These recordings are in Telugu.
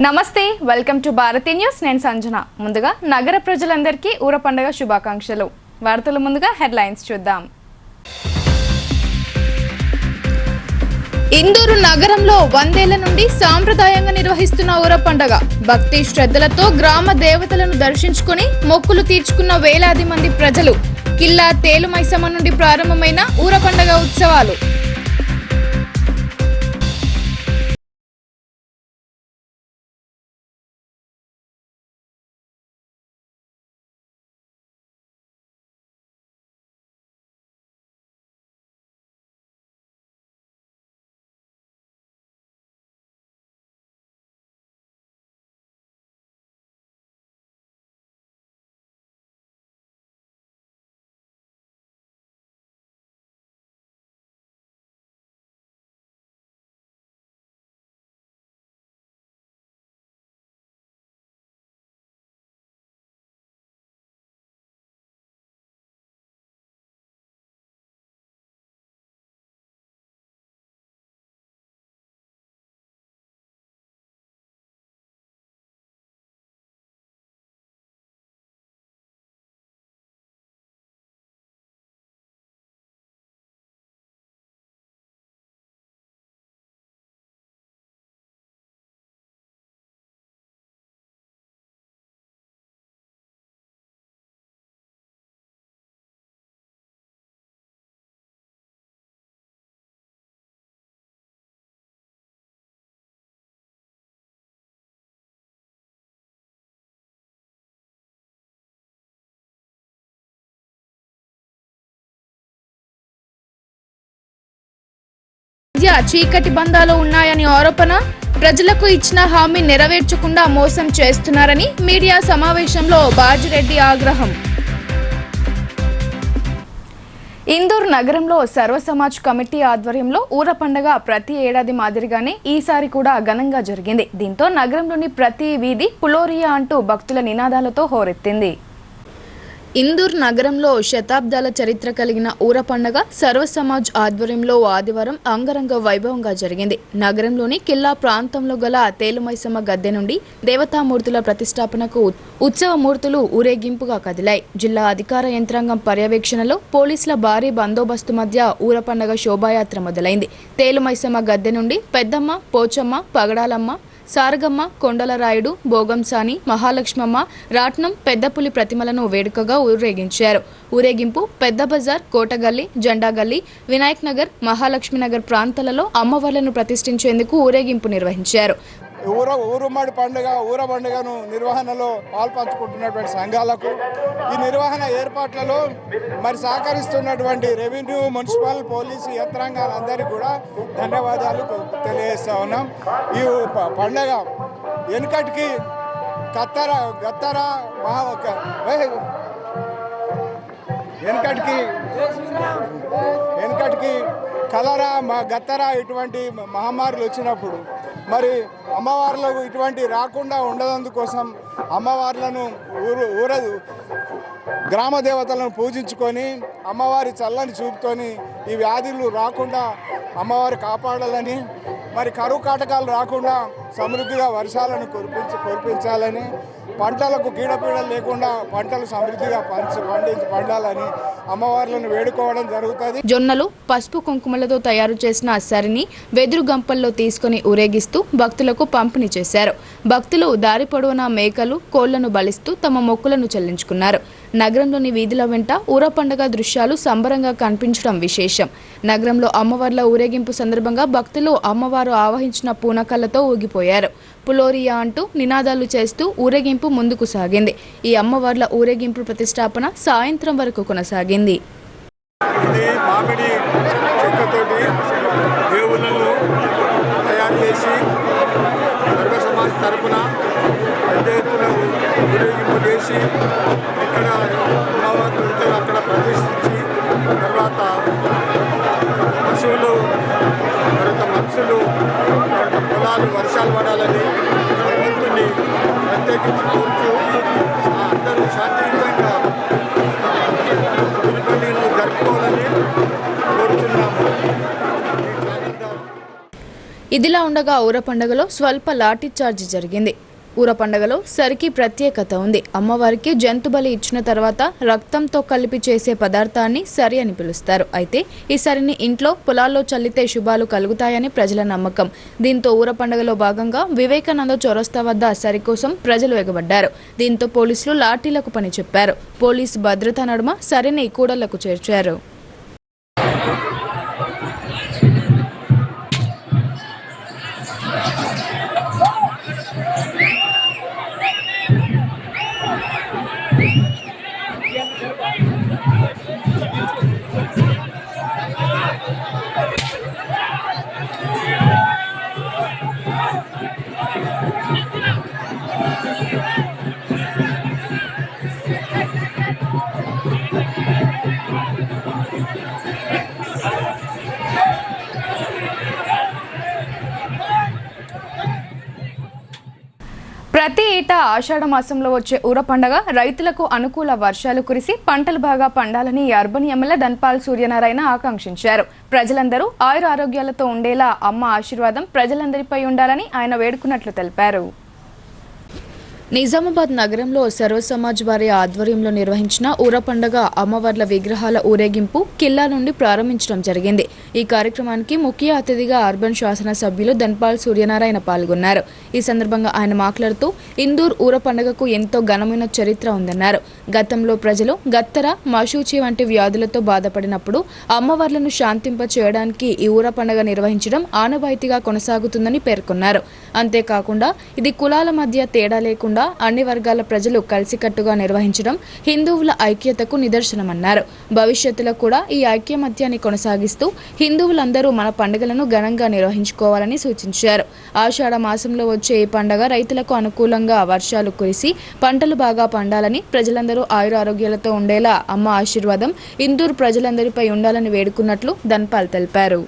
నమస్తే, వెల్కమ్ టు భారతీ న్యూస్. నేను సంజన. ముందుగా నగర ప్రజలందరికీ ఊర పండుగ శుభాకాంక్షలు. వార్తలు ముందుగా హెడ్లైన్స్ చూద్దాం. ఇందూరు నగరంలో 100 ఏళ్ల నుండి సాంప్రదాయంగా నిర్వహిస్తున్న ఊర పండుగ. భక్తి శ్రద్ధలతో గ్రామ దేవతలను దర్శించుకుని మొక్కులు తీర్చుకున్న వేలాది మంది ప్రజలు. కిల్లా తేలుమైసమ్మ నుండి ప్రారంభమైన ఊర పండుగ ఉత్సవాలు. చీకటి బంధాలు ఉన్నాయని ఆరోపణ. ప్రజలకు ఇచ్చిన హామీ నెరవేర్చకుండా మోసం చేస్తున్నారని మీడియా సమావేశంలో బాజిరెడ్డి ఆగ్రహం. ఇందూరు నగరంలో సర్వ సమాజ్ కమిటీ ఆధ్వర్యంలో ఊర పండుగ ప్రతి ఏడాది మాదిరిగానే ఈసారి కూడా ఘనంగా జరిగింది. దీంతో నగరంలోని ప్రతి వీధి పులోరియా అంటూ భక్తుల నినాదాలతో హోరెత్తింది. ఇందూర్ నగరంలో శతాబ్దాల చరిత్ర కలిగిన ఊర పండుగ సర్వ సమాజ్ ఆధ్వర్యంలో ఆదివారం అంగరంగ వైభవంగా జరిగింది. నగరంలోని కిల్లా ప్రాంతంలో గల తేలుమైసమ్మ గద్దె నుండి దేవతామూర్తుల ప్రతిష్టాపనకు ఉత్సవ మూర్తులు ఊరేగింపుగా కదిలాయి. జిల్లా అధికార యంత్రాంగం పర్యవేక్షణలో పోలీసుల భారీ బందోబస్తు మధ్య ఊర పండుగ శోభాయాత్ర మొదలైంది. తేలుమైసమ్మ గద్దె నుండి పెద్దమ్మ, పోచమ్మ, పగడాలమ్మ, సారగమ్మ, కొండలరాయుడు, భోగంసాని, మహాలక్ష్మమ్మ, రాట్నం, పెద్దపులి ప్రతిమలను వేడుకగా ఊరేగించారు. ఊరేగింపు పెద్ద బజార్, కోటగల్లి, జెండాగల్లి, వినాయక్ నగర్, మహాలక్ష్మీనగర్ ప్రాంతాలలో అమ్మవార్లను ప్రతిష్ఠించేందుకు ఊరేగింపు నిర్వహించారు. ఊరుమ్మడి పండుగ ఊర పండుగను నిర్వహణలో పాల్పంచుకుంటున్నటువంటి సంఘాలకు, ఈ నిర్వహణ ఏర్పాట్లలో మరి సహకరిస్తున్నటువంటి రెవెన్యూ, మున్సిపల్, పోలీసు యంత్రాంగాలందరికీ కూడా ధన్యవాదాలు తెలియజేస్తా ఉన్నాం. ఈ పండుగ వెనుకటికి వెనుకటికి కలరా, గత్తరా ఇటువంటి మహమ్మారులు వచ్చినప్పుడు మరి అమ్మవార్లకు ఇటువంటి రాకుండా ఉండదందుకోసం అమ్మవార్లను గ్రామ దేవతలను పూజించుకొని అమ్మవారి చల్లని చూపుతోని ఈ వ్యాధులు రాకుండా అమ్మవారి కాపాడాలని, మరి కరువు కాటకాలు రాకుండా సమృద్ధిగా వర్షాలను కురిపించాలని, పంటలకు కీడపీడలు లేకుండా పంటలు సమృద్ధిగా పండాలని అమ్మవార్లను వేడుకోవడం జరుగుతుంది. జొన్నలు, పసుపు కుంకుమలతో తయారు చేసిన సరిని వెదురు గంపల్లో తీసుకుని ఊరేగిస్తూ భక్తులకు పంపిణీ చేశారు. భక్తులు దారి పొడవునా మేకలు, కోళ్లను బలిస్తూ తమ మొక్కులను చెల్లించుకున్నారు. నగరంలోని వీధుల వెంట ఊర పండుగ దృశ్యాలు సంబరంగా కనిపించడం విశేషం. నగరంలో అమ్మవార్ల ఊరేగింపు సందర్భంగా భక్తులు అమ్మవారు ఆవహించిన పూనకలతో ఊగిపోయారు. పులోరియా అంటూ నినాదాలు చేస్తూ ఊరేగింపు ముందుకు సాగింది. ఈ అమ్మవార్ల ఊరేగింపు ప్రతిష్టాపన సాయంత్రం వరకు కొనసాగింది. మామిడి చెక్కతోటి దేవుళ్ళను తయారు చేసి సర్వ సమాజ్ తరపున పెద్ద ఎత్తున ఊరేగింపు చేసి ఎక్కడ అమ్మవారు ఉంటే అక్కడ ప్రతిష్ఠించి తర్వాత పశువులు, తర్వాత మనుషులు, తర్వాత పొలాలు వర్షాలు పడాలని భగవంతుని ప్రత్యేకించి కోరుచు అందరూ శాంతియుతంగా జరుపుకోవాలని కోరుచున్నాము. ఇదిలా ఉండగా ఊర పండుగలో స్వల్ప లాఠీ చార్జ్ జరిగింది. ఊర పండుగలో సరికి ప్రత్యేకత ఉంది. అమ్మవారికి జంతు బలి ఇచ్చిన తర్వాత రక్తంతో కలిపి చేసే పదార్థాన్ని సరి అని పిలుస్తారు. అయితే ఈ సరిని ఇంట్లో పొలాల్లో చల్లితే శుభాలు కలుగుతాయని ప్రజల నమ్మకం. దీంతో ఊర పండుగలో భాగంగా వివేకానంద చౌరస్తా వద్ద సరి కోసం ప్రజలు ఎగబడ్డారు. దీంతో పోలీసులు లాఠీలకు పని చెప్పారు. పోలీసు భద్రతా నడుమ సరిని కూడళ్లకు చేర్చారు. ప్రతి ఏటా ఆషాఢ మాసంలో వచ్చే ఊర పండుగ రైతులకు అనుకూల వర్షాలు కురిసి పంటలు బాగా పండాలని అర్బన్ ఎమ్మెల్యే ధన్పాల్ సూర్యనారాయణ ఆకాంక్షించారు. ప్రజలందరూ ఆయుర ఆరోగ్యాలతో ఉండేలా అమ్మ ఆశీర్వాదం ప్రజలందరిపై ఉండాలని ఆయన వేడుకున్నట్లు తెలిపారు. నిజామాబాద్ నగరంలో సర్వ సమాజ్ వారి ఆధ్వర్యంలో నిర్వహించిన ఊర పండుగ అమ్మవార్ల విగ్రహాల ఊరేగింపు కిల్లా నుండి ప్రారంభించడం జరిగింది. ఈ కార్యక్రమానికి ముఖ్య అతిథిగా అర్బన్ శాసన సభ్యులు ధన్పాల్ సూర్యనారాయణ పాల్గొన్నారు. ఈ సందర్భంగా ఆయన మాట్లాడుతూ ఇందూర్ ఊర పండుగకు ఎంతో ఘనమైన చరిత్ర ఉందన్నారు. గతంలో ప్రజలు గత్తర, మశూచి వంటి వ్యాధులతో బాధపడినప్పుడు అమ్మవార్లను శాంతింప చేయడానికి ఈ ఊర పండుగ నిర్వహించడం ఆనవాయితీగా కొనసాగుతుందని పేర్కొన్నారు. అంతేకాకుండా ఇది కులాల మధ్య తేడా లేకుండా అన్ని వర్గాల ప్రజలు కలిసికట్టుగా నిర్వహించడం హిందువుల ఐక్యతకు నిదర్శనమన్నారు. భవిష్యత్తులో కూడా ఈ ఐక్యమత్యాన్ని కొనసాగిస్తూ హిందువులందరూ మన పండుగలను ఘనంగా నిర్వహించుకోవాలని సూచించారు. ఆషాఢ మాసంలో వచ్చే ఈ పండుగ రైతులకు అనుకూలంగా వర్షాలు కురిసి పంటలు బాగా పండాలని, ప్రజలందరూ ఆయురారోగ్యాలతో ఉండేలా అమ్మ ఆశీర్వాదం ఇందూర్ ప్రజలందరిపై ఉండాలని వేడుకున్నట్లు ధన్పాల్ తెలిపారు.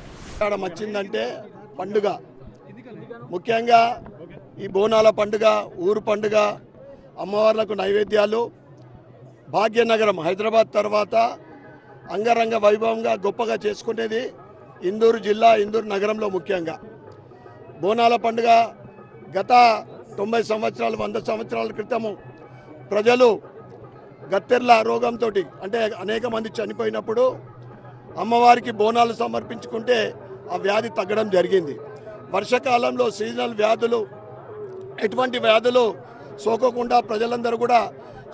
ముఖ్యంగా ఈ బోనాల పండుగ, ఊరు పండుగ, అమ్మవార్లకు నైవేద్యాలు భాగ్యనగరం హైదరాబాద్ తర్వాత అంగరంగ వైభవంగా గొప్పగా చేసుకునేది ఇందూరు జిల్లా, ఇందూరు నగరంలో. ముఖ్యంగా బోనాల పండుగ గత 90 సంవత్సరాలు 100 సంవత్సరాల క్రితము ప్రజలు గత్తెర్ల రోగంతో అంటే అనేక మంది చనిపోయినప్పుడు అమ్మవారికి బోనాలు సమర్పించుకుంటే ఆ వ్యాధి తగ్గడం జరిగింది. వర్షాకాలంలో సీజనల్ వ్యాధులు, ఎటువంటి వ్యాధులు సోకకుండా ప్రజలందరూ కూడా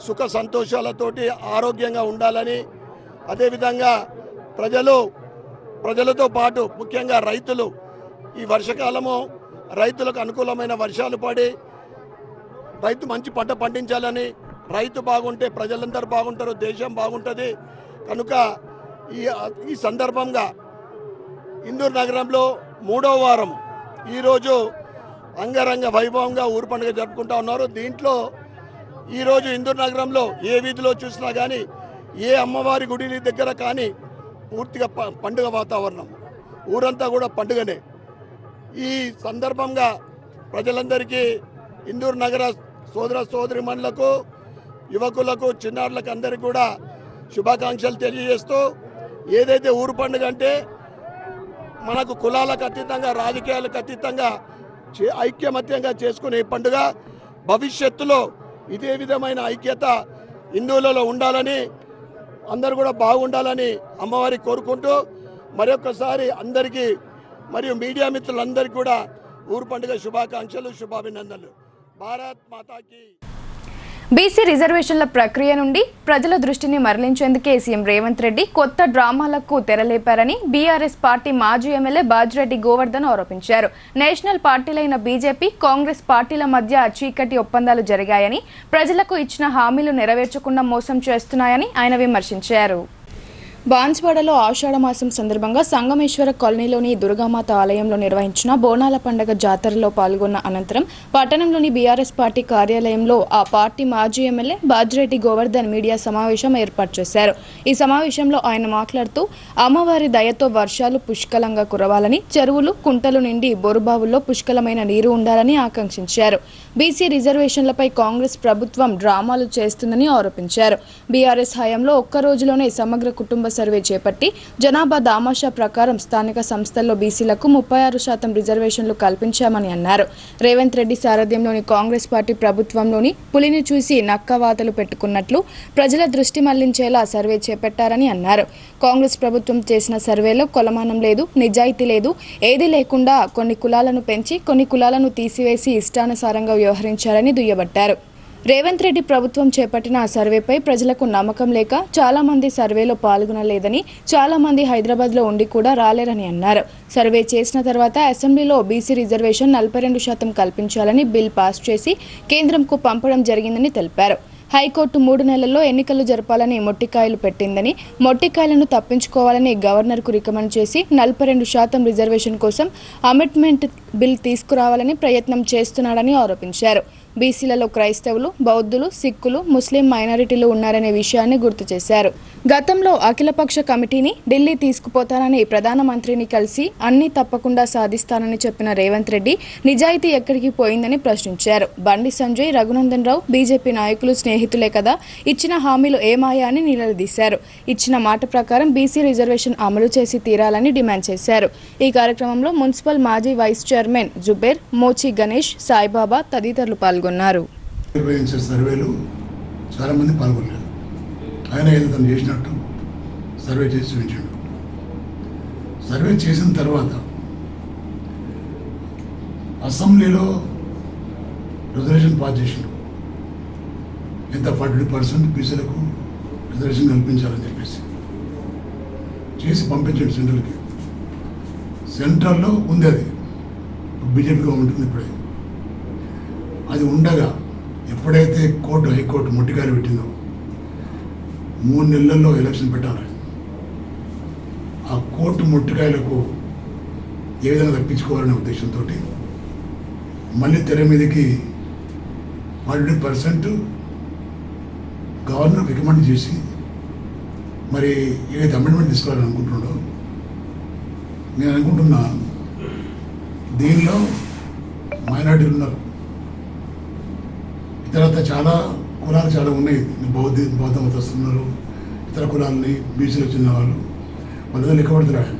సుఖ సంతోషాలతోటి ఆరోగ్యంగా ఉండాలని, అదేవిధంగా ప్రజలతో పాటు ముఖ్యంగా రైతులు ఈ వర్షకాలము రైతులకు అనుకూలమైన వర్షాలు పడి రైతు మంచి పంట పండించాలని, రైతు బాగుంటే ప్రజలందరూ బాగుంటారు, దేశం బాగుంటుంది. కనుక ఈ సందర్భంగా ఇందూరు నగరంలో 3వ వారం ఈరోజు అంగరంగ వైభవంగా ఊరు పండుగ జరుపుకుంటా ఉన్నారు. దీంట్లో ఈరోజు ఇందూరు నగరంలో ఏ వీధిలో చూసినా కానీ, ఏ అమ్మవారి గుడి దగ్గర కానీ పూర్తిగా పండుగ వాతావరణం, ఊరంతా కూడా పండుగనే. ఈ సందర్భంగా ప్రజలందరికీ, ఇందూరు నగర సోదర సోదరిమణులకు, యువకులకు, చిన్నారులకు అందరికీ కూడా శుభాకాంక్షలు తెలియజేస్తూ, ఏదైతే ఊరు పండుగ అంటే మనకు కులాలకు అతీతంగా, రాజకీయాలకు అతీతంగా ఐక్యమత్యంగా చేసుకునే పండుగ. భవిష్యత్తులో ఇదే విధమైన ఐక్యత హిందువులలో ఉండాలని, అందరూ కూడా బాగుండాలని అమ్మవారి కోరుకుంటూ మరొకసారి అందరికీ మరియు మీడియా మిత్రులందరికీ కూడా ఊరు పండుగ శుభాకాంక్షలు, శుభాభినందనలు. భారత్ మాతాకి. బీసీ రిజర్వేషన్ల ప్రక్రియ నుండి ప్రజల దృష్టిని మరలించేందుకే సీఎం రేవంత్ రెడ్డి కొత్త డ్రామాలకు తెరలేపారని బీఆర్ఎస్ పార్టీ మాజీ ఎమ్మెల్యే బాజిరెడ్డి గోవర్ధన్ ఆరోపించారు. నేషనల్ పార్టీలైన బీజేపీ, కాంగ్రెస్ పార్టీల మధ్య చీకటి ఒప్పందాలు జరిగాయని, ప్రజలకు ఇచ్చిన హామీలు నెరవేర్చకుండా మోసం చేస్తున్నాయని ఆయన విమర్శించారు. బాన్స్వాడలో ఆషాఢ మాసం సందర్భంగా సంగమేశ్వర కాలనీలోని దుర్గామాత ఆలయంలో నిర్వహించిన బోనాల పండుగ జాతరలో పాల్గొన్న అనంతరం పట్టణంలోని బీఆర్ఎస్ పార్టీ కార్యాలయంలో ఆ పార్టీ మాజీ ఎమ్మెల్యే బాజిరెడ్డి గోవర్ధన్ మీడియా సమావేశం ఏర్పాటు చేశారు. ఈ సమావేశంలో ఆయన మాట్లాడుతూ అమ్మవారి దయతో వర్షాలు పుష్కలంగా కురవాలని, చెరువులు, కుంటలు నిండి బోరుబావుల్లో పుష్కలమైన నీరు ఉండాలని ఆకాంక్షించారు. బీసీ రిజర్వేషన్లపై కాంగ్రెస్ ప్రభుత్వం డ్రామాలు చేస్తుందని ఆరోపించారు. బీఆర్ఎస్ హయాంలో ఒక్క రోజులోనే సమగ్ర కుటుంబ సర్వే చేపట్టి జనాభా దామాషా ప్రకారం స్థానిక సంస్థల్లో బీసీలకు 36% రిజర్వేషన్లు కల్పించామని అన్నారు. రేవంత్ రెడ్డి సారథ్యంలోని కాంగ్రెస్ పార్టీ ప్రభుత్వంలోని పులిని చూసి నక్కవాతలు పెట్టుకున్నట్లు ప్రజల దృష్టి మళ్లించేలా సర్వే చేపట్టారని అన్నారు. కాంగ్రెస్ ప్రభుత్వం చేసిన సర్వేలో కొలమానం లేదు, నిజాయితీ లేదు, ఏదీ లేకుండా కొన్ని కులాలను పెంచి కొన్ని కులాలను తీసివేసి ఇష్టానుసారంగా వ్యవహరించారని దుయ్యబట్టారు. రేవంత్ రెడ్డి ప్రభుత్వం చేపట్టిన సర్వేపై ప్రజలకు నమ్మకం లేక చాలా మంది సర్వేలో పాల్గొనలేదని, చాలా మంది హైదరాబాద్లో ఉండి కూడా రాలేరని అన్నారు. సర్వే చేసిన తర్వాత అసెంబ్లీలో బీసీ రిజర్వేషన్ 42% కల్పించాలని బిల్ పాస్ చేసి కేంద్రంకు పంపడం జరిగిందని తెలిపారు. హైకోర్టు 3 నెలల్లో ఎన్నికలు జరపాలని మొట్టికాయలు పెట్టిందని, మొట్టికాయలను తప్పించుకోవాలని గవర్నర్కు రికమెండ్ చేసి 42% రిజర్వేషన్ కోసం అమెండ్మెంట్ బిల్ తీసుకురావాలని ప్రయత్నం చేస్తున్నాడని ఆరోపించారు. బీసీలలో క్రైస్తవులు, బౌద్ధులు, సిక్కులు, ముస్లిం మైనారిటీలు ఉన్నారనే విషయాన్ని గుర్తు చేశారు. గతంలో అఖిలపక్ష కమిటీని ఢిల్లీ తీసుకుపోతానని ప్రధానమంత్రిని కలిసి అన్ని తప్పకుండా సాధిస్తానని చెప్పిన రేవంత్ రెడ్డి నిజాయితీ ఎక్కడికి పోయిందని ప్రశ్నించారు. బండి సంజయ్, రఘునందన్ రావు బీజేపీ నాయకులు స్నేహితులే కదా, ఇచ్చిన హామీలు ఏమాయా అని నిలదీశారు. ఇచ్చిన మాట ప్రకారం బీసీ రిజర్వేషన్ అమలు చేసి తీరాలని డిమాండ్ చేశారు. ఈ కార్యక్రమంలో మున్సిపల్ మాజీ వైస్ చైర్మన్ జుబేర్, మోచి గణేష్, సాయిబాబా తదితరులు పాల్గొన్నారు. సర్వేలు చాలా మంది పాల్గొనలేదు. ఆయన ఏదో తను చేసినట్టు సర్వే చేసి చూపించాడు. సర్వే చేసిన తర్వాత అసెంబ్లీలో రిజర్వేషన్ పాస్ చేసిండు. ఎంత 40% బీసీలకు రిజర్వేషన్ కల్పించాలని చెప్పేసి చేసి పంపించాడు సెంట్రల్కి. సెంట్రల్లో ఉంది, అది బీజేపీ గవర్నమెంట్ ఉంది. ఇప్పుడే అది ఉండగా ఎప్పుడైతే హైకోర్టు మొట్టికాయలు పెట్టిందో 3 నెలల్లో ఎలక్షన్ పెట్టాలి. ఆ కోర్టు మొట్టికాయలకు ఏ విధంగా తప్పించుకోవాలనే ఉద్దేశంతో మళ్ళీ తెర మీదకి 40% గవర్నర్ రికమెండ్ చేసి మరి ఏదైతే అమెండ్మెంట్ తీసుకోవాలని అనుకుంటున్నాడో, నేను అనుకుంటున్నా దీనిలో మైనార్టీలు ఉన్నారు, ఇతరత చాలా కులాలు చాలా ఉన్నాయి. బౌద్ధ మతస్తున్నారు, ఇతర కులాలని బీసీలో చెందిన వాళ్ళతో లెక్కబడుతున్నారు.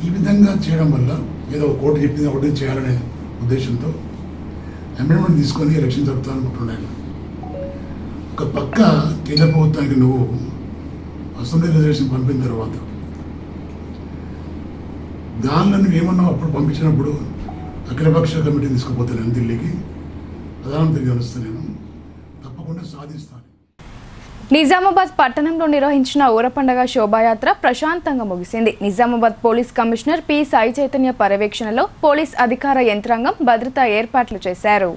ఈ విధంగా చేయడం వల్ల ఏదో కోర్టు చెప్పింది ఒకటి చేయాలనే ఉద్దేశంతో అమెండ్మెంట్ తీసుకొని ఎలక్షన్ జరుపుతాను అనుకుంటున్నాను. ఒక పక్క కేంద్ర ప్రభుత్వానికి నువ్వు అసెంబ్లీ రిజర్వేషన్ పంపిన తర్వాత దానిలో నువ్వు ఏమన్నావు అప్పుడు పంపించినప్పుడు అఖిలపక్ష కమిటీని తీసుకుపోతాను ఢిల్లీకి, ప్రధానమంత్రి కలుస్తాను, నేను తప్పకుండా సాధిస్తాను. నిజామాబాద్ పట్టణంలో నిర్వహించిన ఊరపండగ శోభాయాత్ర ప్రశాంతంగా ముగిసింది. Nizamabad police commissioner P Sai Chaitanya పర్యవేక్షణలో పోలీస్ అధికార యంత్రాంగం భద్రతా ఏర్పాట్లు చేశారు.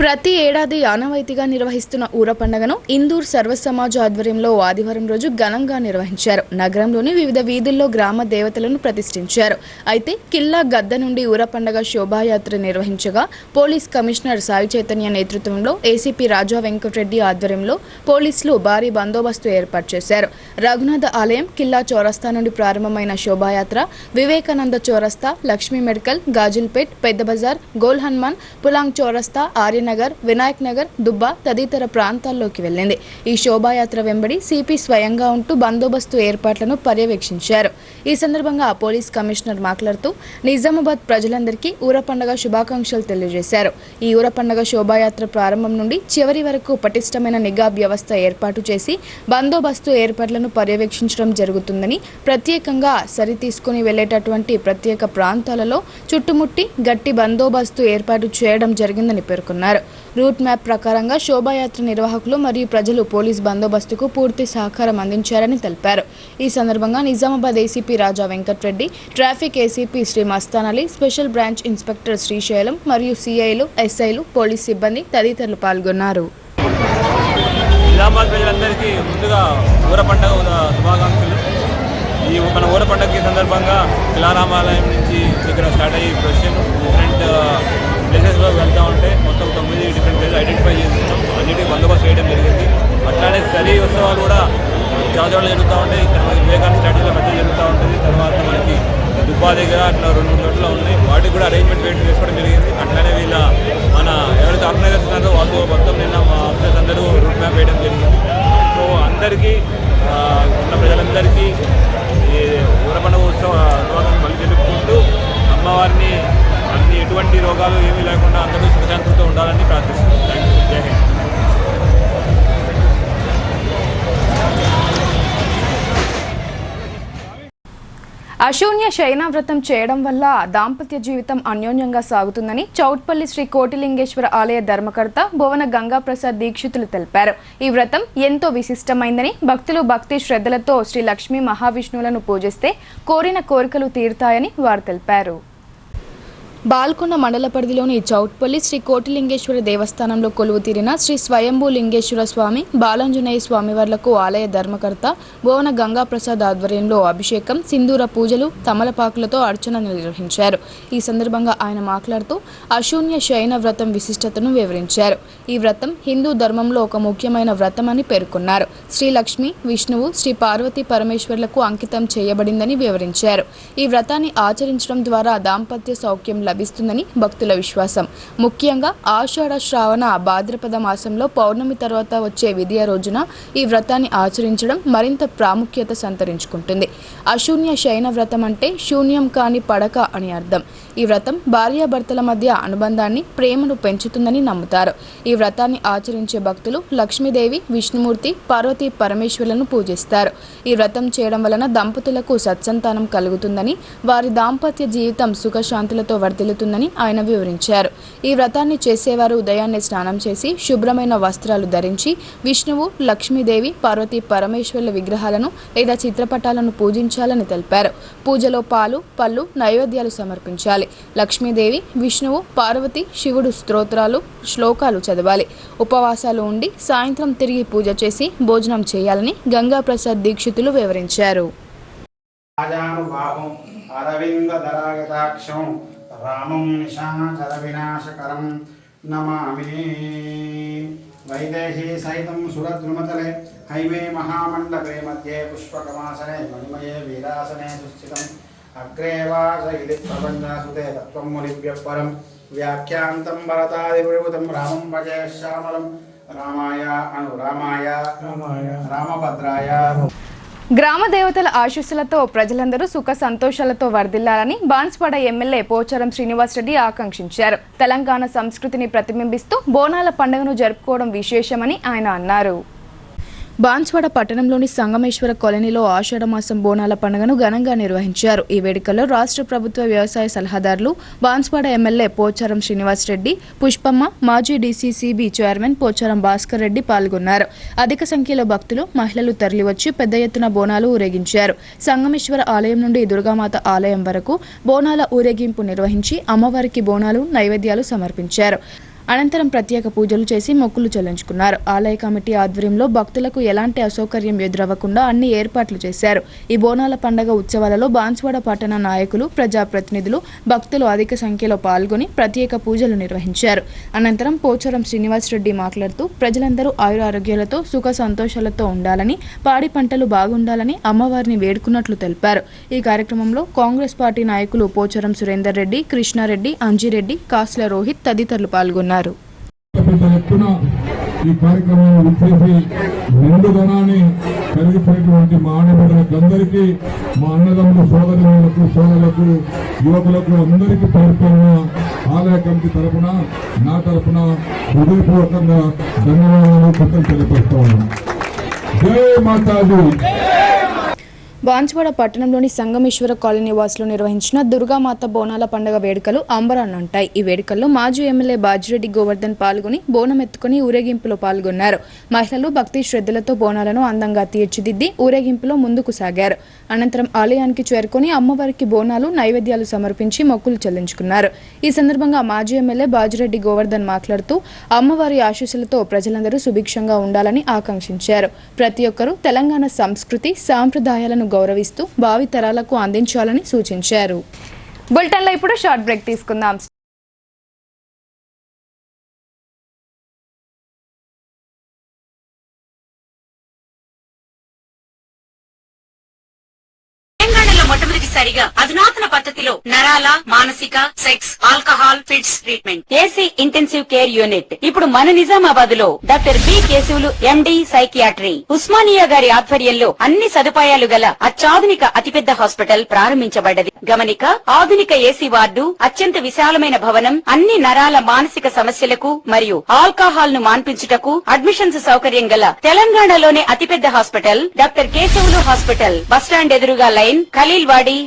ప్రతి ఏడాది ఆనవాయితీగా నిర్వహిస్తున్న ఊరపండగను ఇందూర్ సర్వసమాజ్ ఆధ్వర్యంలో ఆదివారం రోజు ఘనంగా నిర్వహించారు. నగరంలోని వివిధ వీధుల్లో గ్రామ దేవతలను ప్రతిష్ఠించారు. అయితే కిల్లా గద్ద నుండి ఊరపండగ శోభాయాత్ర నిర్వహించగా పోలీస్ కమిషనర్ సాయి చైతన్య నేతృత్వంలో ఏసీపీ రాజా వెంకటరెడ్డి ఆధ్వర్యంలో పోలీసులు భారీ బందోబస్తు ఏర్పాటు చేశారు. రఘునాథ ఆలయం, కిల్లా చౌరస్తా నుండి ప్రారంభమైన శోభాయాత్ర వివేకానంద చౌరస్తా, లక్ష్మీ మెడికల్, గాజుల్పేట్, పెద్ద బజార్, గోల్ హనుమాన్, పులాంగ్ చౌరస్తా, ఆర్యనగర్, వినాయక్ నగర్, దుబ్బా తదితర ప్రాంతాల్లోకి వెళ్లింది. ఈ శోభాయాత్ర వెంబడి సిపి స్వయంగా ఉంటూ బందోబస్తు ఏర్పాట్లను పర్యవేక్షించారు. ఈ సందర్భంగా పోలీస్ కమిషనర్ మాట్లాడుతూ నిజామాబాద్ ప్రజలందరికీ ఊరపండగ శుభాకాంక్షలు తెలియజేశారు. ఈ ఊరపండగ శోభాయాత్ర ప్రారంభం నుండి చివరి వరకు పటిష్టమైన నిఘా వ్యవస్థ ఏర్పాటు చేసి బందోబస్తు ఏర్పాట్లను పర్యవేక్షించడం జరుగుతుందని, ప్రత్యేకంగా సరి తీసుకుని వెళ్లేటటువంటి ప్రత్యేక ప్రాంతాలలో చుట్టుముట్టి గట్టి బందోబస్తు ఏర్పాటు చేయడం జరిగిందని పేర్కొన్నారు. రూట్ మ్యాప్ ప్రకారంగా శోభాయాత్ర నిర్వాహకులు మరియు ప్రజలు పోలీస్ బందోబస్తుకు పూర్తి సహకారం అందించారని తెలిపారు. ఈ సందర్భంగా Nizamabad ACP Raja Venkatareddy, traffic ACP Shri Mastan Ali, special branch inspector Srisailam మరియు సిఐలు, ఎస్ఐలు, పోలీస్ సిబ్బంది తదితరులు పాల్గొన్నారు. నిజామాబాద్ ప్రజలందరికీ ముందుగా ఊరపండగ శుభాకాంక్షలు. ఈ మన ఊరపండగకి సందర్భంగా కిలారామాలయం నుంచి ఇక్కడ స్టార్ట్ అయ్యి ప్రొసెషన్ డిఫరెంట్ ప్లేసెస్లో వెళ్తూ ఉంటే మొత్తం 9 డిఫరెంట్ ప్లేసెస్ ఐడెంటిఫై చేసుకున్నాం. అన్నిటికీ బందోబస్తు చేయడం జరిగింది. అట్లానే సరీ ఉత్సవాలు కూడా చౌదవాళ్ళు జరుగుతూ ఉంటాయి. ఇక్కడ మనకి వివేకానంద స్టాట్యూలో పెద్ద జరుగుతూ ఉంటుంది. తర్వాత మనకి దుబ్బా దగ్గర అట్లా 2-3 చోట్ల ఉన్నాయి. వాటికి కూడా అరేంజ్మెంట్ చేసుకోవడం జరిగింది. అట్లానే వీళ్ళ మన ఎవరైతే ఆర్గనైజర్స్ ఉన్నారో వాళ్ళతో మొత్తం నిన్న మా ఆఫీసర్స్ అందరూ రూట్ మ్యాప్ వేయడం జరిగింది. సో అందరికీ ఉన్న ప్రజలందరికీ ఈ ఊర పండుగ ఉత్సవాలను మళ్ళీ జరుపుకుంటూ అమ్మవారిని ఎటువంటి రోగాలు ఏమీ లేకుండా అందరూ సుఖశాంతులతో ఉండాలని ప్రార్థిస్తున్నాను. Thank you. జై హింద్. అశూన్య శయన వ్రతం చేయడం వల్ల దాంపత్య జీవితం అన్యోన్యంగా సాగుతుందని చౌట్పల్లి శ్రీ కోటిలింగేశ్వర ఆలయ ధర్మకర్త భువన గంగాప్రసాద్ దీక్షితులు తెలిపారు. ఈ వ్రతం ఎంతో విశిష్టమైందని, భక్తులు భక్తి శ్రద్ధలతో శ్రీ లక్ష్మీ మహావిష్ణువులను పూజిస్తే కోరిన కోరికలు తీరుతాయని వారు తెలిపారు. బాల్కొండ మండల పరిధిలోని చౌట్పల్లి శ్రీ కోటిలింగేశ్వర దేవస్థానంలో కొలువు తీరిన శ్రీ స్వయంభూ లింగేశ్వర స్వామి, బాలాంజనేయ స్వామివార్లకు ఆలయ ధర్మకర్త భువన గంగాప్రసాద్ ఆధ్వర్యంలో అభిషేకం, సింధూర పూజలు, తమలపాకులతో అర్చన నిర్వహించారు. ఈ సందర్భంగా ఆయన మాట్లాడుతూ అశూన్య శయన వ్రతం విశిష్టతను వివరించారు. ఈ వ్రతం హిందూ ధర్మంలో ఒక ముఖ్యమైన వ్రతమని పేర్కొన్నారు. శ్రీ లక్ష్మి, విష్ణువు, శ్రీ పార్వతీ పరమేశ్వర్లకు అంకితం చేయబడిందని వివరించారు. ఈ వ్రతాన్ని ఆచరించడం ద్వారా దాంపత్య సౌఖ్యం లభిస్తుందని భక్తుల విశ్వాసం. ముఖ్యంగా ఆషాఢ, శ్రావణ, భాద్రపద మాసంలో పౌర్ణమి తర్వాత వచ్చే విదియ రోజున ఈ వ్రతాన్ని ఆచరించడం మరింత ప్రాముఖ్యత సంతరించుకుంటుంది. అశూన్య శయన వ్రతం అంటే శూన్యం కాని పడక అని అర్థం. ఈ వ్రతం భార్యాభర్తల మధ్య అనుబంధాన్ని, ప్రేమను పెంచుతుందని నమ్ముతారు. ఈ వ్రతాన్ని ఆచరించే భక్తులు లక్ష్మీదేవి, విష్ణుమూర్తి, పార్వతీ పరమేశ్వరులను పూజిస్తారు. ఈ వ్రతం చేయడం వలన దంపతులకు సత్సంతానం కలుగుతుందని, వారి దాంపత్య జీవితం సుఖశాంతులతో వర్ధిల్లుతుందని ఆయన వివరించారు. ఈ వ్రతాన్ని చేసేవారు ఉదయాన్నే స్నానం చేసి శుభ్రమైన వస్త్రాలు ధరించి విష్ణువు, లక్ష్మీదేవి, పార్వతీ పరమేశ్వరుల విగ్రహాలను లేదా చిత్రపటాలను పూజించాలని తెలిపారు. పూజలో పాలు, పళ్ళు, నైవేద్యాలు సమర్పించాలి. లక్ష్మీదేవి, విష్ణువు, పార్వతి, శివుడు స్తోత్రాలు, శ్లోకాలు చదవాలి. ఉపవాసాలు ఉండి సాయంత్రం తిరిగి పూజ చేసి భోజనం చేయాలని గంగాప్రసాద్ దీక్షితులు వివరించారు. రామం నిశాచర వినాశకరం నమామి. వైదేహీ సహితం సురద్రుమతలే హైమే మహామండపే మధ్యే పుష్పకమాసనే మణిమయే వీరాసనే సుస్థితం. అగ్రే వాస ఇది ప్రపంచసుతే తత్వం మునిభ్యః పరం. వ్యాఖ్యాంతం భరతాదిపురుతం రామం భజే శ్యామలం. రామాయ అనురామాయ రామభద్రాయ. గ్రామ దేవతల ఆశీస్సులతో ప్రజలందరూ సుఖ సంతోషాలతో వర్ధిల్లాలని బాన్స్వాడ ఎమ్మెల్యే పోచారం శ్రీనివాసరెడ్డి ఆకాంక్షించారు. తెలంగాణ సంస్కృతిని ప్రతిబింబిస్తూ బోనాల పండుగను జరుపుకోవడం విశేషమని ఆయన అన్నారు. బాన్స్వాడ పట్టణంలోని సంగమేశ్వర కాలనీలో ఆషాఢమాసం బోనాల పండుగను ఘనంగా నిర్వహించారు. ఈ వేడుకల్లో రాష్ట్ర ప్రభుత్వ వ్యవసాయ సలహాదారులు, బాన్స్వాడ ఎమ్మెల్యే పోచారం శ్రీనివాసరెడ్డి, పుష్పమ్మ, మాజీ డీసీసీబీ చైర్మన్ పోచారం భాస్కర్ రెడ్డి పాల్గొన్నారు. అధిక సంఖ్యలో భక్తులు, మహిళలు తరలివచ్చి పెద్ద ఎత్తున బోనాలు ఊరేగించారు. సంగమేశ్వర ఆలయం నుండి దుర్గామాత ఆలయం వరకు బోనాల ఊరేగింపు నిర్వహించి అమ్మవారికి బోనాలు, నైవేద్యాలు సమర్పించారు. అనంతరం ప్రత్యేక పూజలు చేసి మొక్కులు చెల్లించుకున్నారు. ఆలయ కమిటీ ఆధ్వర్యంలో భక్తులకు ఎలాంటి అసౌకర్యం ఎదురవ్వకుండా అన్ని ఏర్పాట్లు చేశారు. ఈ బోనాల పండుగ ఉత్సవాలలో బాన్స్వాడ పట్టణ నాయకులు, ప్రజాప్రతినిధులు, భక్తులు అధిక సంఖ్యలో పాల్గొని ప్రత్యేక పూజలు నిర్వహించారు. అనంతరం పోచారం శ్రీనివాసరెడ్డి మాట్లాడుతూ ప్రజలందరూ ఆయురారోగ్యాలతో సుఖ సంతోషాలతో ఉండాలని, పాడి పంటలు బాగుండాలని అమ్మవారిని వేడుకున్నట్లు తెలిపారు. ఈ కార్యక్రమంలో కాంగ్రెస్ పార్టీ నాయకులు పోచారం సురేందర్ రెడ్డి, కృష్ణారెడ్డి, అంజిరెడ్డి, కాస్ల రోహిత్ తదితరులు పాల్గొన్నారు. ఈ కార్యక్రమాన్ని విచ్చేసి నిండుదనాన్ని కలిగిపోయినటువంటి మా ఆడబిడ్డలందరికీ, మా అన్నదమ్ముల సోదరులకు, యువకులకు అందరికీ పేర్కొన్న ఆలయ కమిటీ తరపున, నా తరపున హృదయపూర్వకంగా ధన్యవాదాలు తెలియపరుస్తూ ఉన్నాను. జై మాతాజీ. బాన్స్వాడ పట్టణంలోని సంగమేశ్వర కాలనీ వాసులు నిర్వహించిన దుర్గామాత బోనాల పండుగ వేడుకలు అంబరాన్నంటాయి. ఈ వేడుకల్లో మాజీ ఎమ్మెల్యే బాజిరెడ్డి గోవర్ధన్ పాల్గొని బోనం ఎత్తుకుని ఊరేగింపులో పాల్గొన్నారు. మహిళలు భక్తి శ్రద్ధలతో బోనాలను అందంగా తీర్చిదిద్ది ఊరేగింపులో ముందుకు సాగారు. అనంతరం ఆలయానికి చేరుకుని అమ్మవారికి బోనాలు, నైవేద్యాలు సమర్పించి మొక్కులు చెల్లించుకున్నారు. ఈ సందర్భంగా మాజీ ఎమ్మెల్యే బాజిరెడ్డి గోవర్ధన్ మాట్లాడుతూ అమ్మవారి ఆశీస్సులతో ప్రజలందరూ సుభిక్షంగా ఉండాలని ఆకాంక్షించారు. ప్రతి ఒక్కరూ తెలంగాణ సంస్కృతి, సాంప్రదాయాలను గౌరవిస్తూ భావి తరాలకు అందించాలని సూచించారు. బులెటిన్లో ఇప్పుడు షార్ట్ బ్రేక్ తీసుకుందాం. తెలంగాణలో మొట్టమొదటిసారి తప్పనిసరిగా అధునాతన పద్ధతిలో నరాల, మానసిక, sex, alcohol, fits treatment. AC intensive care unit ఇప్పుడు మన నిజామాబాద్ లో doctor B Keshavulu MD psychiatry Osmania గారి ఆధ్వర్యంలో అన్ని సదుపాయాలు గల అత్యాధునిక అతిపెద్ద హాస్పిటల్ ప్రారంభించబడ్డది. గమనిక, ఆధునిక ఏసీ వార్డు, అత్యంత విశాలమైన భవనం, అన్ని నరాల మానసిక సమస్యలకు మరియు ఆల్కహాల్ ను మాన్పించుటకు అడ్మిషన్స్ సౌకర్యం గల తెలంగాణలోనే అతిపెద్ద hospital doctor Keshavulu hospital. Bus stand ఎదురుగా లైన్, ఖలీల్వాడి.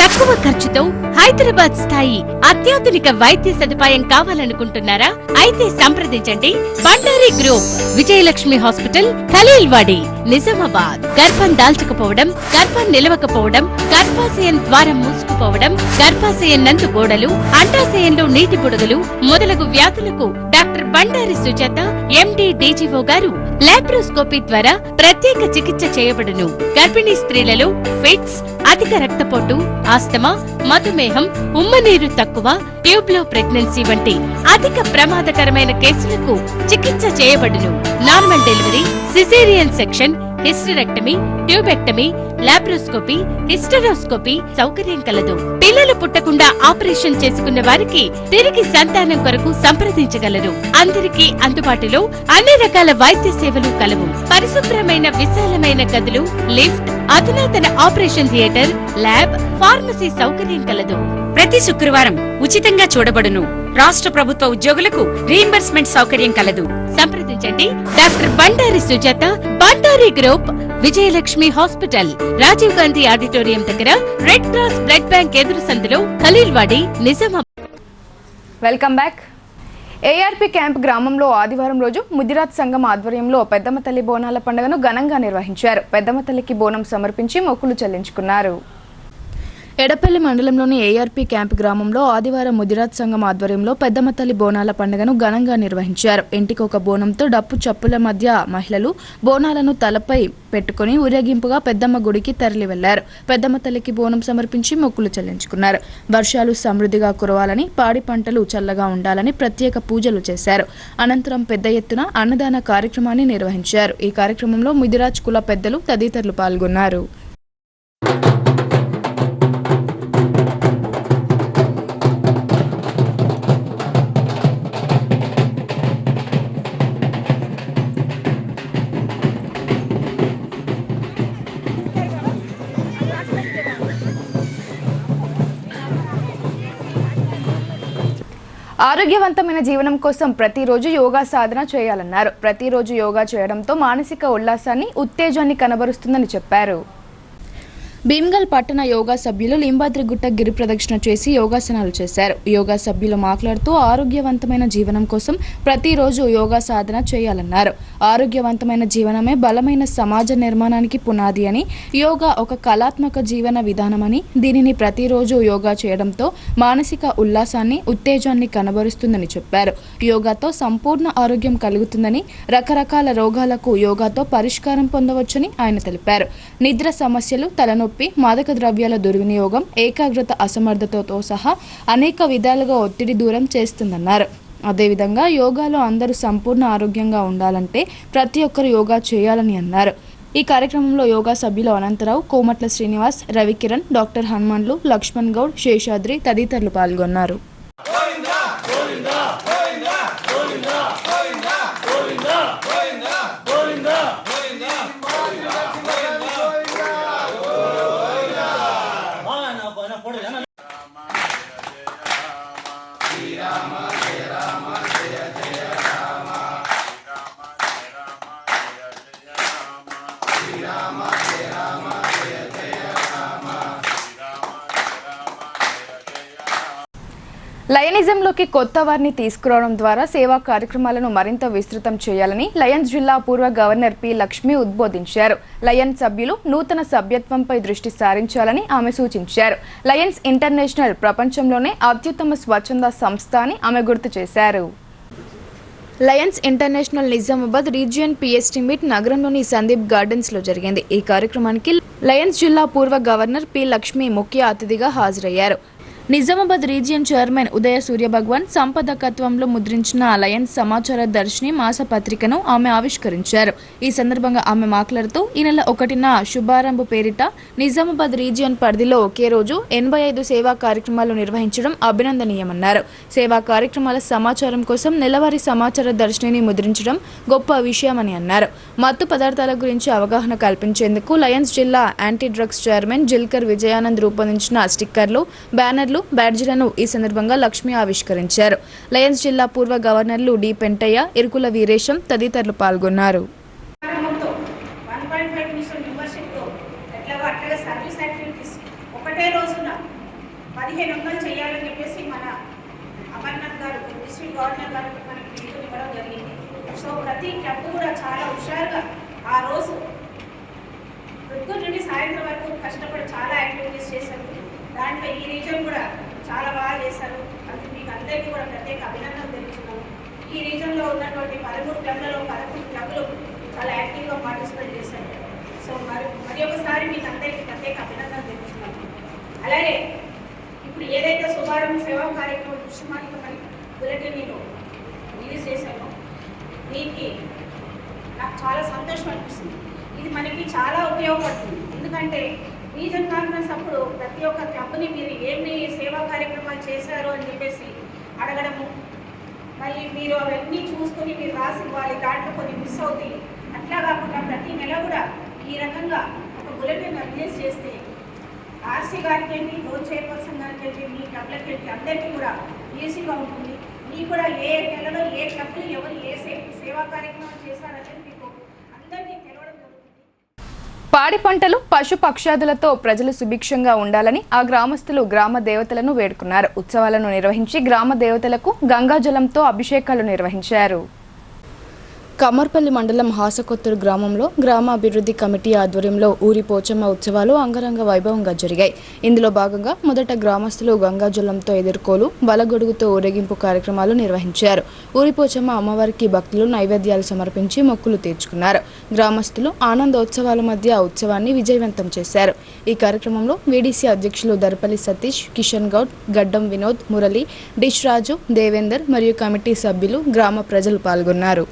తక్కువ ఖర్చుతో హైదరాబాద్ స్థాయి అత్యాధునిక వైద్య సదుపాయం కావాలనుకుంటున్నారా? అయితే సంప్రదించండి బండారి గ్రూప్, విజయలక్ష్మి హాస్పిటల్, ఖలీల్వాడి, నిజామాబాద్. గర్భం దాల్చకపోవడం, గర్భం నిలవకపోవడం, గర్భాశయం ద్వారం మూసుకుపోవడం, గర్భాశయం నందు గోడలు, అండాశయంలో నీటి బుడగలు మొదలగు వ్యాధులకు డాక్టర్ బండారి సుజాత ఎండి డీజీఓ గారు లాప్రోస్కోపీ ద్వారా ప్రత్యేక చికిత్స చేయబడును. గర్భిణీ స్త్రీలలో ఫిట్స్, అధిక రక్తపోటు, ఆస్తమా, మధుమేహం, ఉమ్మనీరు తక్కువ, ట్యూబ్ లో ప్రెగ్నెన్సీ వంటి అధిక ప్రమాదకరమైన కేసులకు చికిత్స చేయబడును. Normal delivery, caesarean section, hysterectomy, tubectomy, laparoscopy, hysteroscopy సౌకర్యం కలదు. పిల్లలు పుట్టకుండా ఆపరేషన్ చేసుకున్న వారికి తిరిగి సంతానం కొరకు సంప్రదించగలరు. అందరికీ అందుబాటులో అన్ని రకాల వైద్య సేవలు కలవు. పరిశుభ్రమైన విశాలమైన గదులు, లిఫ్ట్, అధునాతన ఆపరేషన్ థియేటర్, ల్యాబ్, ఫార్మసీ సౌకర్యం కలదు. ప్రతి శుక్రవారం ఉచితంగా చూడబడును. రాష్ట్ర ప్రభుత్వ ఉద్యోగులకు రీయింబర్స్మెంట్ సౌకర్యం కలదు. సంప్రదించండి doctor Bandari Sujatha, Bandari group, Vijayalakshmi hospital, Rajiv Gandhi auditorium దగ్గర, రెడ్ క్రాస్ బ్లడ్ బ్యాంక్ ఎదురు సందులో, Khaleelwadi, Nizamabad. Welcome back. ARP camp గ్రామంలో ఆదివారం రోజు ముదిరాజ్ సంఘం ఆధ్వర్యంలో పెద్దమ్మ తల్లి బోనాల పండుగను ఘనంగా నిర్వహించారు. పెద్దమ్మ తల్లికి బోనం సమర్పించి మొక్కులు చెల్లించుకున్నారు. ఎడపల్లి మండలంలోని ఏఆర్పీ క్యాంప్ గ్రామంలో ఆదివారం ముదిరాజ్ సంఘం ఆధ్వర్యంలో పెద్దమ్మ తల్లి బోనాల పండుగను ఘనంగా నిర్వహించారు. ఇంటికి ఒక బోనంతో డప్పు చప్పుల మధ్య మహిళలు బోనాలను తలపై పెట్టుకుని ఊరేగింపుగా పెద్దమ్మ గుడికి తరలి వెళ్లారు. పెద్దమ్మ తల్లికి బోనం సమర్పించి మొక్కులు చెల్లించుకున్నారు. వర్షాలు సమృద్ధిగా కురవాలని, పాడి పంటలు చల్లగా ఉండాలని ప్రత్యేక పూజలు చేశారు. అనంతరం పెద్ద ఎత్తున అన్నదాన కార్యక్రమాన్ని నిర్వహించారు. ఈ కార్యక్రమంలో ముదిరాజ్ కుల పెద్దలు తదితరులు పాల్గొన్నారు. ఆరోగ్యవంతమైన జీవనం కోసం ప్రతిరోజు యోగా సాధన చేయాలన్నారు. ప్రతిరోజు యోగా చేయడంతో మానసిక ఉల్లాసాన్ని, ఉత్తేజాన్ని కనబరుస్తుందని చెప్పారు. భీమ్గల్ పట్టణ యోగా సభ్యులు లింబాద్రిగుట్ట గిరి ప్రదక్షిణ చేసి యోగాసనాలు చేశారు. యోగా సభ్యులు మాట్లాడుతూ ఆరోగ్యవంతమైన జీవనం కోసం ప్రతిరోజు యోగా సాధన చేయాలన్నారు. ఆరోగ్యవంతమైన జీవనమే బలమైన సమాజ నిర్మాణానికి పునాది అని, యోగా ఒక కళాత్మక జీవన విధానమని, దీనిని ప్రతిరోజు యోగా చేయడంతో మానసిక ఉల్లాసాన్ని, ఉత్తేజాన్ని కనబరుస్తుందని చెప్పారు. యోగాతో సంపూర్ణ ఆరోగ్యం కలుగుతుందని, రకరకాల రోగాలకు యోగాతో పరిష్కారం పొందవచ్చని ఆయన తెలిపారు. నిద్ర సమస్యలు, తలనొప్పి, మాదక ద్రవ్యాల దుర్వినియోగం, ఏకాగ్రత అసమర్థతతో సహా అనేక విధాలుగా ఒత్తిడి దూరం చేస్తుందన్నారు. అదేవిధంగా యోగాలో అందరూ సంపూర్ణ ఆరోగ్యంగా ఉండాలంటే ప్రతి ఒక్కరు యోగా చేయాలని అన్నారు. ఈ కార్యక్రమంలో యోగా సభ్యులు అనంతరావు, కోమట్ల శ్రీనివాస్, రవికిరణ్, డాక్టర్ హనుమాన్లు, లక్ష్మణ్ గౌడ్, శేషాద్రి తదితరులు పాల్గొన్నారు. లయనిజంలోకి కొత్త వారిని తీసుకురావడం ద్వారా సేవా కార్యక్రమాలను మరింత విస్తృతం చేయాలని లయన్స్ జిల్లా పూర్వ గవర్నర్ పి లక్ష్మి ఉద్బోధించారు. లయన్స్ సభ్యులు నూతన సభ్యత్వంపై దృష్టి సారించాలని ఆమె సూచించారు. లయన్స్ ఇంటర్నేషనల్ ప్రపంచంలోనే అత్యుత్తమ స్వచ్ఛంద సంస్థ అని ఆమె గుర్తు చేశారు. Lions international Nizamabad region PST meet నగరంలోని సందీప్ గార్డెన్స్ లో జరిగింది. ఈ కార్యక్రమానికి లయన్స్ జిల్లా పూర్వ గవర్నర్ పి లక్ష్మి ముఖ్య అతిథిగా హాజరయ్యారు. నిజామాబాద్ రీజియన్ చైర్మన్ ఉదయ సూర్యభగవాన్ సంపదకత్వంలో ముద్రించిన లయన్స్ సమాచార దర్శిని మాసపత్రికను ఆమె ఆవిష్కరించారు. ఈ సందర్భంగా ఆమె మాట్లాడుతూ ఈ నెల 1న శుభారంభ పేరిట నిజామాబాద్ రీజియన్ పరిధిలో ఒకే రోజు 85 సేవా కార్యక్రమాలు నిర్వహించడం అభినందనీయమన్నారు. సేవా కార్యక్రమాల సమాచారం కోసం నెలవారీ సమాచార దర్శినిని ముద్రించడం గొప్ప విషయమని అన్నారు. మత్తు పదార్థాల గురించి అవగాహన కల్పించేందుకు లయన్స్ జిల్లా anti drugs chairman Jilkar Vijayanand రూపొందించిన స్టిక్కర్లు, బ్యానర్లు, బ్యాడ్జీలను ఈ సందర్భంగా లక్ష్మి ఆవిష్కరించారు. లయన్స్ జిల్లా పూర్వ గవర్నర్లు డి పెంటయ్య, ఇరుకుల వీరేశం తదితరులు పాల్గొన్నారు. ఒకటే రోజున 1500 చేయాలని చెప్పేసి మన అమర్నాథ్ గారు డిస్ట్రిక్ట్ గవర్నర్ గారు మనకి పిలుపుని ఇవ్వడం జరిగింది. సో ప్రతి క్లబ్ కూడా చాలా హుషారుగా ఆ రోజు పొద్దున్న నుండి సాయంత్రం వరకు కష్టపడి చాలా యాక్టివిటీస్ చేశారు. దాంట్లో ఈ రీజన్ కూడా చాలా బాగా చేశారు. అందుకు మీకు అందరికీ కూడా ప్రత్యేక అభినందనలు తెలుపుతున్నాము. ఈ రీజన్లో ఉన్నటువంటి 13 క్లబ్లలో 11 క్లబ్లు చాలా యాక్టివ్గా పార్టిసిపేట్ చేశారు. సో మరి ఒకసారి మీకు అందరికీ ప్రత్యేక అభినందనలు తెలుపుతున్నాము. అలాగే ఇప్పుడు ఏదైతే శుభారంభ సేవా కార్యక్రమం దృశ్యమాలికమని బులెటిన్ నేను రిలీజ్ చేశాను, దీనికి నాకు చాలా సంతోషం అనిపిస్తుంది. ఇది మనకి చాలా ఉపయోగపడుతుంది. ఎందుకంటే రీజన్ కాన్ఫరెన్స్ అప్పుడు ప్రతి ఒక్క క్లబ్ని మీరు ఏమి సేవా కార్యక్రమాలు చేశారు అని చెప్పేసి అడగడము, మళ్ళీ మీరు అవన్నీ చూసుకొని మీరు రాసి ఇవ్వాలి, దాంట్లో కొన్ని మిస్ అవుతాయి. అట్లా కాకుండా ప్రతి నెల కూడా ఈ రకంగా ఒక బులెటిన్ రిలీజ్ చేస్తే ఆర్సీ గారికి ఏంటి, రోజు చైర్పర్సన్ గారికి ఏంటి, మీ క్లబ్లకి ఏంటి, అందరికీ కూడా ఈజీగా ఉంటుంది. మీకు కూడా ఏ నెలలో ఏ క్లబ్లు ఎవరు ఏ సేవా కార్యక్రమాలు చేశారనేది మీకు అందరికీ తెలవడం జరుగుతుంది. పాడి పంటలు, పశు పక్షాదులతో ప్రజలు సుభిక్షంగా ఉండాలని ఆ గ్రామస్తులు గ్రామ దేవతలను వేడుకున్నారు. ఉత్సవాలను నిర్వహించి గ్రామ దేవతలకు గంగాజలంతో అభిషేకాలు నిర్వహించారు. కమర్పల్లి మండలం హాసకొత్తూరు గ్రామంలో గ్రామ అభివృద్ధి కమిటీ ఆధ్వర్యంలో ఊరి పోచమ్మ ఉత్సవాలు అంగరంగ వైభవంగా జరిగాయి. ఇందులో భాగంగా మొదట గ్రామస్తులు గంగాజలంతో ఎదుర్కోలు, బలగొడుగుతో ఊరేగింపు కార్యక్రమాలు నిర్వహించారు. ఊరి పోచమ్మ అమ్మవారికి భక్తులు నైవేద్యాలు సమర్పించి మొక్కులు తీర్చుకున్నారు. గ్రామస్తులు ఆనందోత్సవాల మధ్య ఉత్సవాన్ని విజయవంతం చేశారు. ఈ కార్యక్రమంలో వీడీసీ అధ్యక్షులు దర్పల్లి సతీష్, కిషన్ గౌడ్, గడ్డం వినోద్, మురళి, డిష్ రాజు, దేవేందర్ మరియు కమిటీ సభ్యులు, గ్రామ ప్రజలు పాల్గొన్నారు.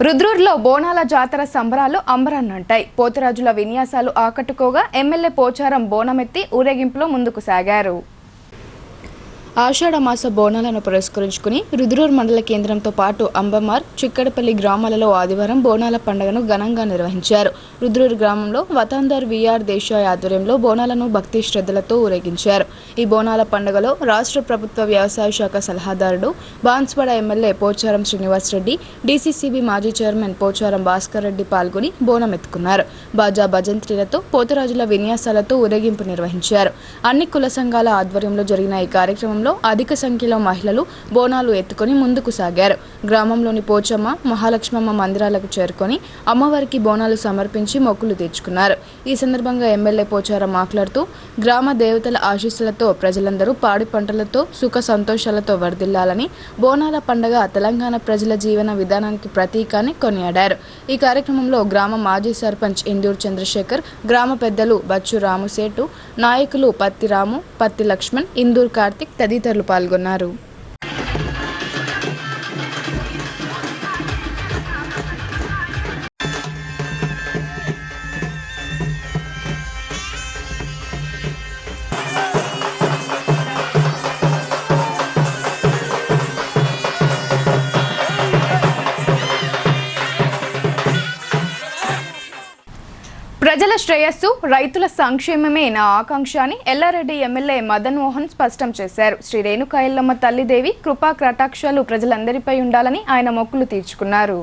రుద్రూరులో బోనాల జాతర సంబరాలు అంబరాన్నంటాయి. పోతురాజుల విన్యాసాలు ఆకట్టుకోగా ఎమ్మెల్యే పోచారం బోనమెత్తి ఊరేగింపులో ముందుకు సాగారు. ఆషాఢ మాస బోనాలను పురస్కరించుకుని రుద్రూరు మండల కేంద్రంతో పాటు అంబమార్, చిక్కడపల్లి గ్రామాలలో ఆదివారం బోనాల పండుగను ఘనంగా నిర్వహించారు. రుద్రూరు గ్రామంలో వతాందర్ విఆర్ దేశాయ్ ఆధ్వర్యంలో బోనాలను భక్తి శ్రద్ధలతో ఊరేగించారు. ఈ బోనాల పండుగలో రాష్ట్ర ప్రభుత్వ వ్యవసాయ శాఖ సలహాదారుడు, బాన్స్వాడ ఎమ్మెల్యే పోచారం శ్రీనివాసరెడ్డి, డీసీసీబీ మాజీ చైర్మన్ పోచారం భాస్కర్ రెడ్డి పాల్గొని బోనం ఎత్తుకున్నారు. బాజా భజంత్రీలతో పోతురాజుల విన్యాసాలతో ఊరేగింపు నిర్వహించారు. అన్ని కుల సంఘాల ఆధ్వర్యంలో జరిగిన ఈ కార్యక్రమం అధిక సంఖ్యలో మహిళలు బోనాలు ఎత్తుకొని ముందుకు సాగారు. గ్రామంలోని పోచమ్మ, మహాలక్ష్మమ్మ మందిరాలకు చేరుకొని అమ్మవారికి బోనాలు సమర్పించి మొక్కులు తీర్చుకున్నారు. ఈ సందర్భంగా ఎమ్మెల్యే పోచారం మాట్లాడుతూ గ్రామ దేవతల ఆశీస్సులతో ప్రజలందరూ పాడి పంటలతో సుఖ సంతోషాలతో వర్ధిల్లాలని, బోనాల పండుగ తెలంగాణ ప్రజల జీవన విధానానికి ప్రతీక అని కొనియాడారు. ఈ కార్యక్రమంలో గ్రామ మాజీ సర్పంచ్ ఇందూర్ చంద్రశేఖర్, గ్రామ పెద్దలు బచ్చు రాముసేటు, నాయకులు పత్తి రాము, పత్తి లక్ష్మణ్, ఇందూర్ కార్తిక్ తదితరులు పాల్గొన్నారు. ప్రజల శ్రేయస్సు, రైతుల సంక్షేమమే నా ఆకాంక్ష అని ఎల్లారెడ్డి ఎమ్మెల్యే మదన్ మోహన్ స్పష్టం చేశారు. శ్రీ రేణుకా ఎల్లమ్మ తల్లిదేవి కృపా కటాక్షాలు ప్రజలందరిపై ఉండాలని ఆయన మొక్కులు తీర్చుకున్నారు.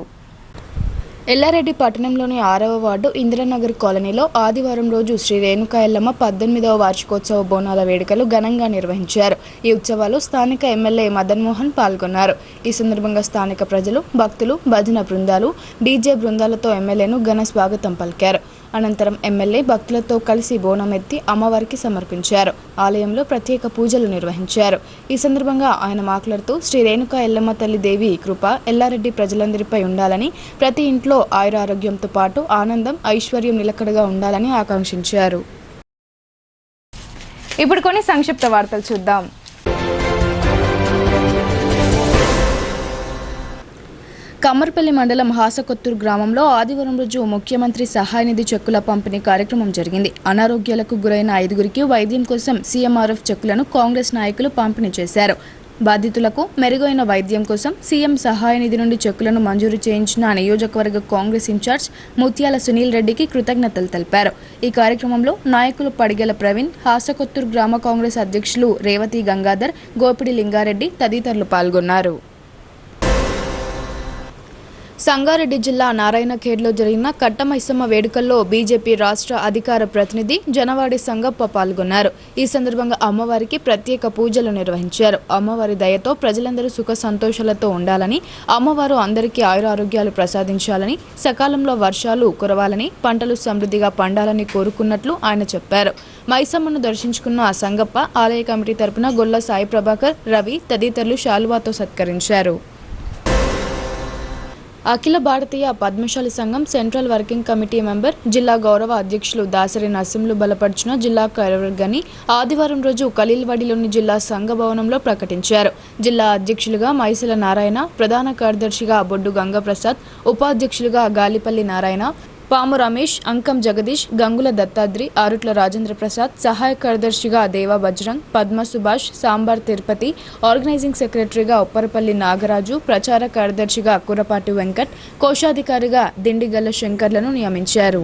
ఎల్లారెడ్డి పట్టణంలోని 6వ వార్డు ఇందిరానగర్ కాలనీలో ఆదివారం రోజు శ్రీ రేణుకా ఎల్లమ్మ 18వ వార్షికోత్సవ బోనాల వేడుకలు ఘనంగా నిర్వహించారు. ఈ ఉత్సవాలు స్థానిక ఎమ్మెల్యే మదన్ మోహన్ పాల్గొన్నారు. ఈ సందర్భంగా స్థానిక ప్రజలు, భక్తులు, భజన బృందాలు, డీజే బృందాలతో ఎమ్మెల్యేను ఘన స్వాగతం పలికారు. అనంతరం ఎమ్మెల్యే భక్తులతో కలిసి బోనం ఎత్తి అమ్మవారికి సమర్పించారు. ఆలయంలో ప్రత్యేక పూజలు నిర్వహించారు. ఈ సందర్భంగా ఆయన మాట్లాడుతూ శ్రీ రేణుకా ఎల్లమ్మ తల్లి దేవి కృప ఎల్లారెడ్డి ప్రజలందరిపై ఉండాలని, ప్రతి ఇంట్లో ఆయురారోగ్యంతో పాటు ఆనందం, ఐశ్వర్యం నిలకడగా ఉండాలని ఆకాంక్షించారు. ఇప్పుడు కొన్ని సంక్షిప్త వార్తలు చూద్దాం. కమ్మర్పల్లి మండలం హాసకొత్తూరు గ్రామంలో ఆదివారం రోజు ముఖ్యమంత్రి సహాయ నిధి చెక్కుల పంపిణీ కార్యక్రమం జరిగింది. అనారోగ్యాలకు గురైన 5గురికి వైద్యం కోసం సీఎంఆర్ఎఫ్ చెక్కులను కాంగ్రెస్ నాయకులు పంపిణీ చేశారు. బాధితులకు మెరుగైన వైద్యం కోసం సీఎం సహాయ నిధి నుండి చెక్కులను మంజూరు చేయించిన నియోజకవర్గ కాంగ్రెస్ ఇన్ఛార్జ్ ముత్యాల సునీల్ రెడ్డికి కృతజ్ఞతలు తెలిపారు. ఈ కార్యక్రమంలో నాయకులు పడిగెల ప్రవీణ్, హాసకొత్తూరు గ్రామ కాంగ్రెస్ అధ్యక్షులు రేవతి గంగాధర్, గోపిడి లింగారెడ్డి తదితరులు పాల్గొన్నారు. సంగారెడ్డి జిల్లా నారాయణఖేడ్లో జరిగిన కట్టమైసమ్మ వేడుకల్లో బీజేపీ రాష్ట్ర అధికార ప్రతినిధి జనవాడి సంగప్ప పాల్గొన్నారు. ఈ సందర్భంగా అమ్మవారికి ప్రత్యేక పూజలు నిర్వహించారు. అమ్మవారి దయతో ప్రజలందరూ సుఖ సంతోషాలతో ఉండాలని, అమ్మవారు అందరికీ ఆయురారోగ్యాలు ప్రసాదించాలని, సకాలంలో వర్షాలు కురవాలని, పంటలు సమృద్ధిగా పండాలని కోరుకున్నట్లు ఆయన చెప్పారు. మైసమ్మను దర్శించుకున్న సంగప్ప ఆలయ కమిటీ తరపున గొల్ల సాయి ప్రభాకర్, రవి తదితరులు శాలువాతో సత్కరించారు. అఖిల భారతీయ పద్మశాలి సంఘం సెంట్రల్ వర్కింగ్ కమిటీ మెంబర్, జిల్లా గౌరవ అధ్యక్షులు దాసరి నరసింహులు బలపరిచిన జిల్లా కార్యవర్గాన్ని ఆదివారం రోజు ఖలీల్వాడిలోని జిల్లా సంఘ భవనంలో ప్రకటించారు. జిల్లా అధ్యక్షులుగా మైసల నారాయణ, ప్రధాన కార్యదర్శిగా బొడ్డు గంగప్రసాద్, ఉపాధ్యక్షులుగా గాలిపల్లి నారాయణ, పాము రమేష్, అంకం జగదీష్, గంగుల దత్తాద్రి, ఆరుట్ల రాజేంద్ర ప్రసాద్, సహాయ కార్యదర్శిగా దేవా బజరంగ్, పద్మ సుభాష్, సాంబార్ తిరుపతి, ఆర్గనైజింగ్ సెక్రటరీగా ఉప్పరపల్లి నాగరాజు, ప్రచార కార్యదర్శిగా కురపాటి వెంకట్, కోశాధికారిగా దిండిగల్ల శంకర్లను నియమించారు.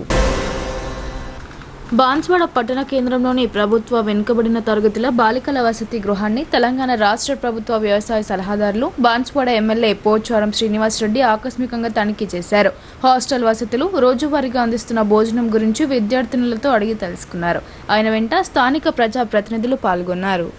బాన్స్వాడ పట్టణ కేంద్రంలోని ప్రభుత్వ వెనుకబడిన తరగతుల బాలికల వసతి గృహాన్ని తెలంగాణ రాష్ట్ర ప్రభుత్వ వ్యవసాయ సలహాదారులు బాన్స్వాడ ఎమ్మెల్యే పోచారం శ్రీనివాసరెడ్డి ఆకస్మికంగా తనిఖీ చేశారు. హాస్టల్ వసతులు, రోజువారీగా అందిస్తున్న భోజనం గురించి విద్యార్థినులతో అడిగి తెలుసుకున్నారు. ఆయన వెంట స్థానిక ప్రజా ప్రతినిధులు పాల్గొన్నారు.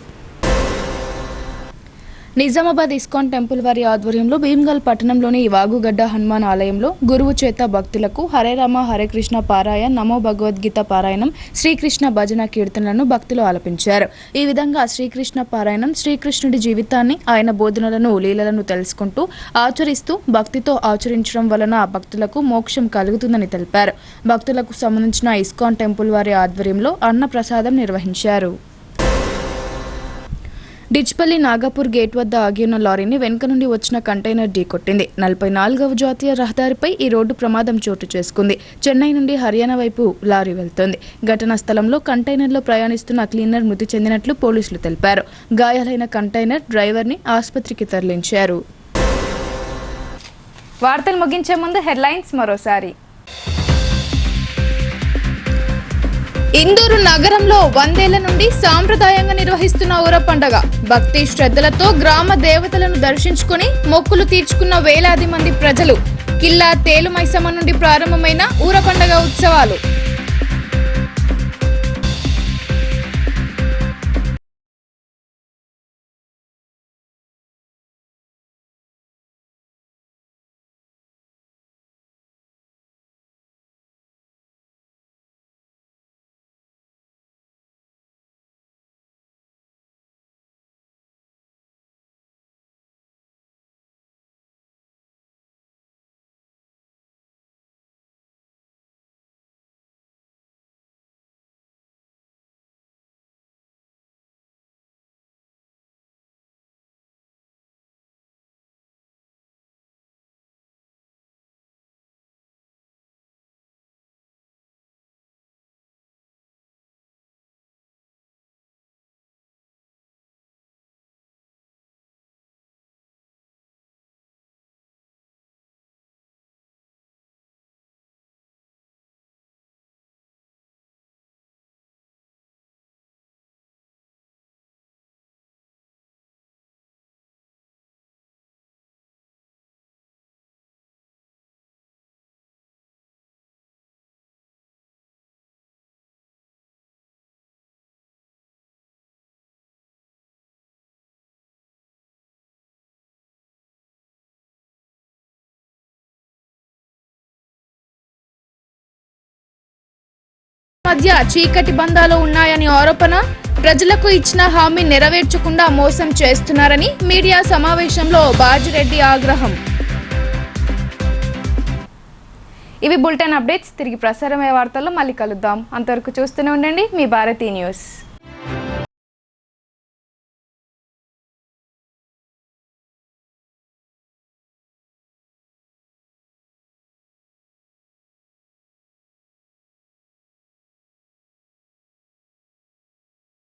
నిజామాబాద్ ఇస్కాన్ టెంపుల్ వారి ఆధ్వర్యంలో భీమ్గల్ పట్టణంలోని వాగుగడ్డ హనుమాన్ ఆలయంలో గురువు చేత భక్తులకు హరే రామ హరే కృష్ణ పారాయణ, నమో భగవద్గీత పారాయణం, శ్రీకృష్ణ భజన కీర్తనలను భక్తులు ఆలపించారు. ఈ విధంగా శ్రీకృష్ణ పారాయణం శ్రీకృష్ణుడి జీవితాన్ని, ఆయన బోధనలను, లీలలను తెలుసుకుంటూ ఆచరిస్తూ భక్తితో ఆచరించడం వలన భక్తులకు మోక్షం కలుగుతుందని తెలిపారు. భక్తులకు సంబంధించిన ఇస్కాన్ టెంపుల్ వారి ఆధ్వర్యంలో అన్న ప్రసాదం నిర్వహించారు. డిచ్పల్లి నాగపూర్ గేట్ వద్ద ఆగి ఉన్న లారీని వెనుక నుండి వచ్చిన కంటైనర్ ఢీకొట్టింది. 44వ జాతీయ రహదారిపై ఈ రోడ్డు ప్రమాదం చోటు చేసుకుంది. చెన్నై నుండి హర్యానా వైపు లారీ వెళ్తోంది. ఘటనా స్థలంలో కంటైనర్లో ప్రయాణిస్తున్న క్లీనర్ మృతి చెందినట్లు పోలీసులు తెలిపారు. గాయాలైన కంటైనర్ డ్రైవర్ని ఆసుపత్రికి తరలించారు. వార్తలు ముగించే ముందు హెడ్లైన్స్ మరోసారి. ఇందూరు నగరంలో 100 ఏళ్ల నుండి సాంప్రదాయంగా నిర్వహిస్తున్న ఊర పండుగ. భక్తి శ్రద్ధలతో గ్రామ దేవతలను దర్శించుకుని మొక్కులు తీర్చుకున్న వేలాది మంది ప్రజలు. కిల్లా తేలుమైసమ్మ నుండి ప్రారంభమైన ఊర పండుగ ఉత్సవాలు. మధ్య చీకటి బంధాలు ఉన్నాయని ఆరోపణ. ప్రజలకు ఇచ్చిన హామీ నెరవేర్చకుండా మోసం చేస్తున్నారని మీడియా సమావేశంలో బాజిరెడ్డి ఆగ్రహం. ఇవి బులెటిన్ అప్డేట్స్. తిరిగి ప్రసారమయ్యే వార్తల్లో మళ్ళీ కలుద్దాం. అంతవరకు చూస్తూనే ఉండండి మీ భారతీ న్యూస్.